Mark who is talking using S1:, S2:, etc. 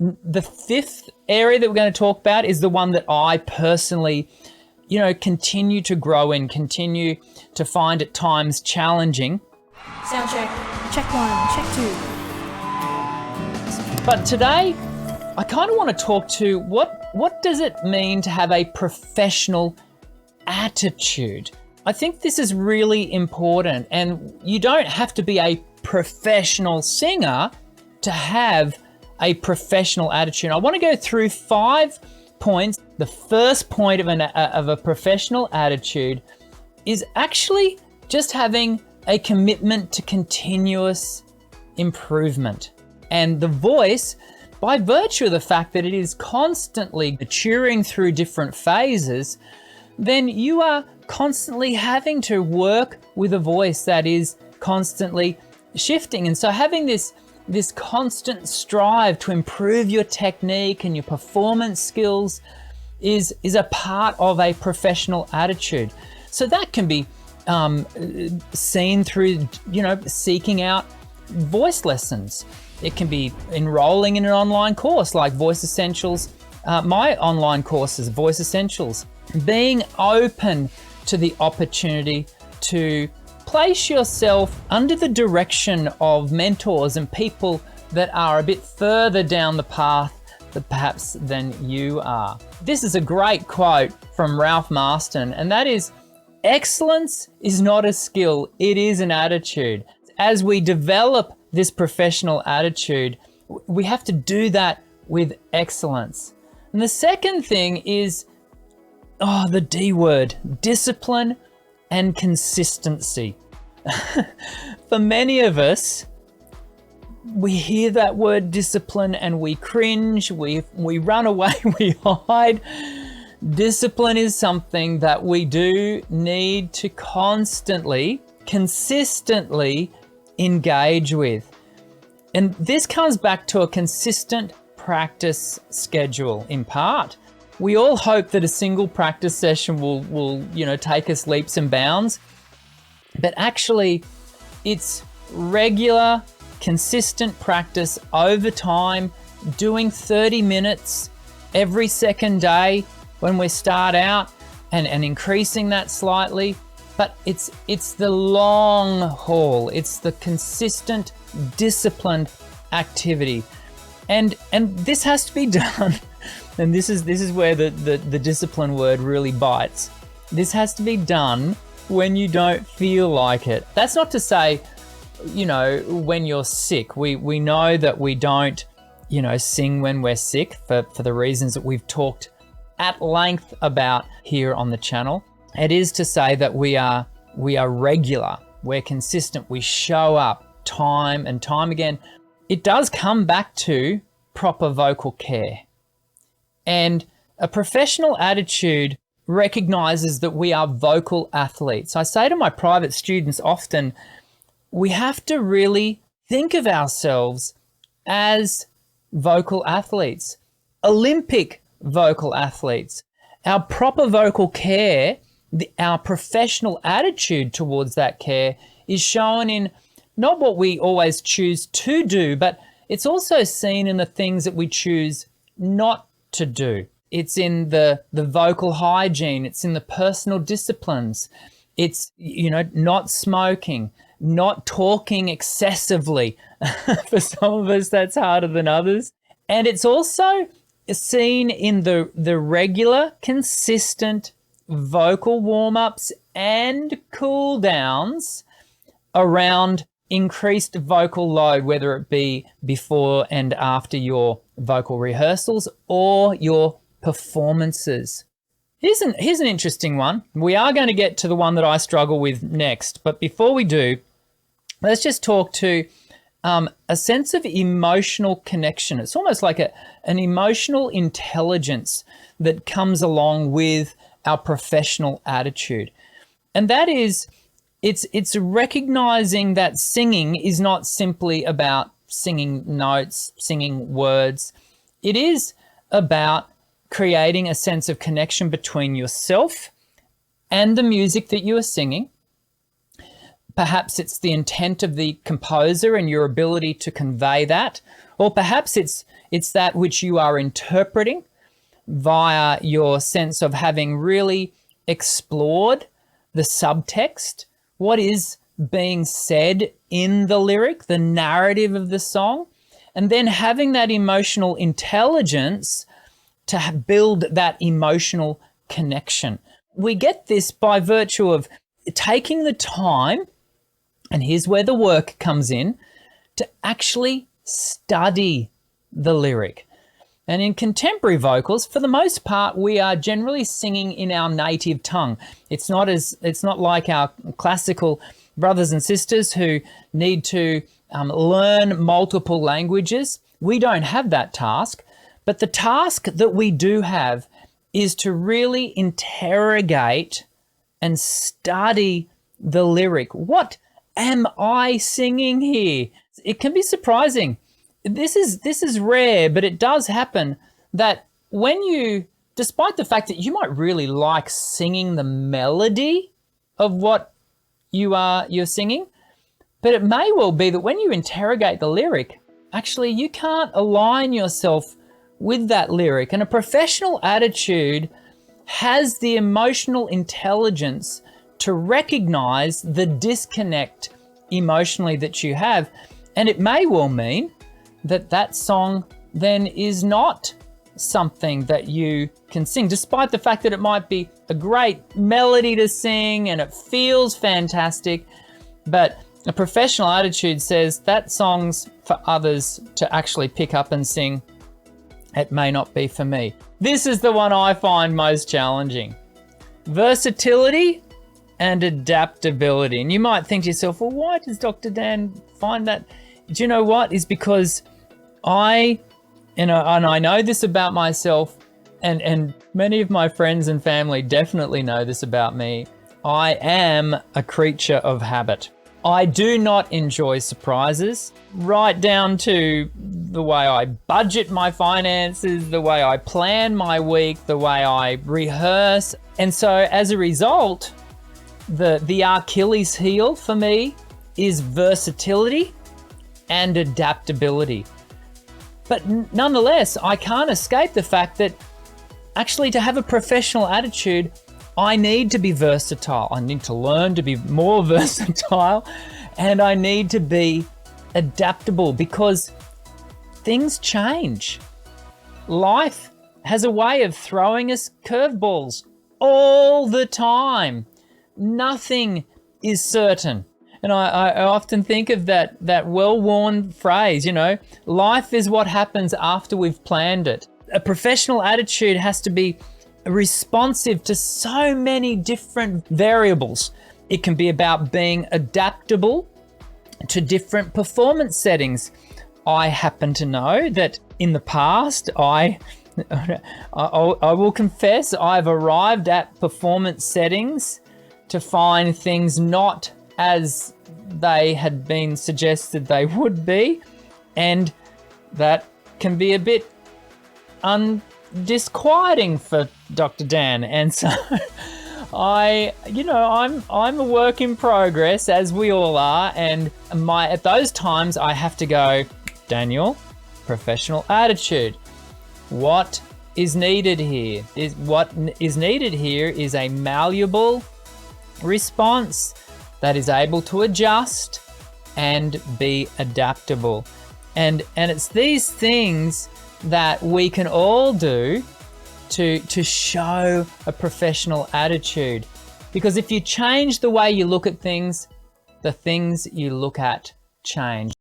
S1: The fifth area that we're going to talk about is the one that I personally, continue to grow in, continue to find at times challenging.
S2: Sound check. Check 1, check 2.
S1: But today, I kind of want to talk to what does it mean to have a professional attitude? I think this is really important, and you don't have to be a professional singer to have a professional attitude. I want to go through 5 points. The first point of a professional attitude is actually just having a commitment to continuous improvement. And the voice, by virtue of the fact that it is constantly maturing through different phases, then you are constantly having to work with a voice that is constantly shifting. And so having this constant strive to improve your technique and your performance skills is a part of a professional attitude. So that can be seen through, seeking out voice lessons. It can be enrolling in an online course like Voice Essentials. My online course is Voice Essentials. Being open to the opportunity to place yourself under the direction of mentors and people that are a bit further down the path perhaps than you are. This is a great quote from Ralph Marston, and that is, "Excellence is not a skill, it is an attitude." As we develop this professional attitude, we have to do that with excellence. And the second thing is, the D word, discipline and consistency. For many of us, we hear that word discipline and we cringe, we run away, we hide. Discipline is something that we do need to constantly, consistently engage with. And this comes back to a consistent practice schedule in part. We all hope that a single practice session will take us leaps and bounds, but actually it's regular, consistent practice over time, doing 30 minutes every second day when we start out and increasing that slightly. But it's the long haul. It's the consistent, disciplined activity. And this has to be done. And this is where the discipline word really bites. This has to be done when you don't feel like it. That's not to say, when you're sick. We know that we don't, sing when we're sick for the reasons that we've talked at length about here on the channel. It is to say that we are regular, we're consistent, we show up time and time again. It does come back to proper vocal care. And a professional attitude recognizes that we are vocal athletes. I say to my private students often, we have to really think of ourselves as vocal athletes, Olympic vocal athletes. Our proper vocal care, our professional attitude towards that care is shown in not what we always choose to do, but it's also seen in the things that we choose not to do. It's in the vocal hygiene. It's in the personal disciplines. It's, not smoking, not talking excessively. For some of us, that's harder than others. And it's also seen in the regular, consistent vocal warm-ups and cool downs around increased vocal load, whether it be before and after your vocal rehearsals or your performances. Here's an interesting one. We are going to get to the one that I struggle with next, but before we do, let's just talk to a sense of emotional connection. It's almost like an emotional intelligence that comes along with our professional attitude. And that is, it's recognizing that singing is not simply about singing notes, singing words. It is about creating a sense of connection between yourself and the music that you are singing. Perhaps it's the intent of the composer and your ability to convey that, or perhaps it's It's that which you are interpreting via your sense of having really explored the subtext, what is being said in the lyric, the narrative of the song, and then having that emotional intelligence to build that emotional connection. We get this by virtue of taking the time, and here's where the work comes in, to actually study the lyric. And in contemporary vocals, for the most part, we are generally singing in our native tongue. It's not like our classical brothers and sisters who need to learn multiple languages. We don't have that task, but the task that we do have is to really interrogate and study the lyric. What am I singing here? It can be surprising. This is rare, but it does happen that when you, despite the fact that you might really like singing the melody of what you're singing, but it may well be that when you interrogate the lyric, actually you can't align yourself with that lyric. And a professional attitude has the emotional intelligence to recognize the disconnect emotionally that you have. And it may well mean that song then is not something that you can sing, despite the fact that it might be a great melody to sing and it feels fantastic. But a professional attitude says that song's for others to actually pick up and sing. It may not be for me. This is the one I find most challenging. Versatility and adaptability. And you might think to yourself, well, why does Dr. Dan find that? Do you know what? Is because I know this about myself, and many of my friends and family definitely know this about me. I am a creature of habit. I do not enjoy surprises, right down to the way I budget my finances, the way I plan my week, the way I rehearse. And so as a result, the Achilles heel for me is versatility and adaptability. But nonetheless, I can't escape the fact that actually to have a professional attitude, I need to be versatile. I need to learn to be more versatile, and I need to be adaptable because things change. Life has a way of throwing us curveballs all the time. Nothing is certain. And I often think of that well-worn phrase, life is what happens after we've planned it. A professional attitude has to be responsive to so many different variables. It can be about being adaptable to different performance settings. I happen to know that in the past, I will confess, I've arrived at performance settings to find things not as they had been suggested they would be, and that can be a bit disquieting for Dr. Dan. And so I'm a work in progress, as we all are, and at those times I have to go, Daniel, professional attitude. What is needed here? What is needed here is a malleable response that is able to adjust and be adaptable. And it's these things that we can all do to show a professional attitude. Because if you change the way you look at things, the things you look at change.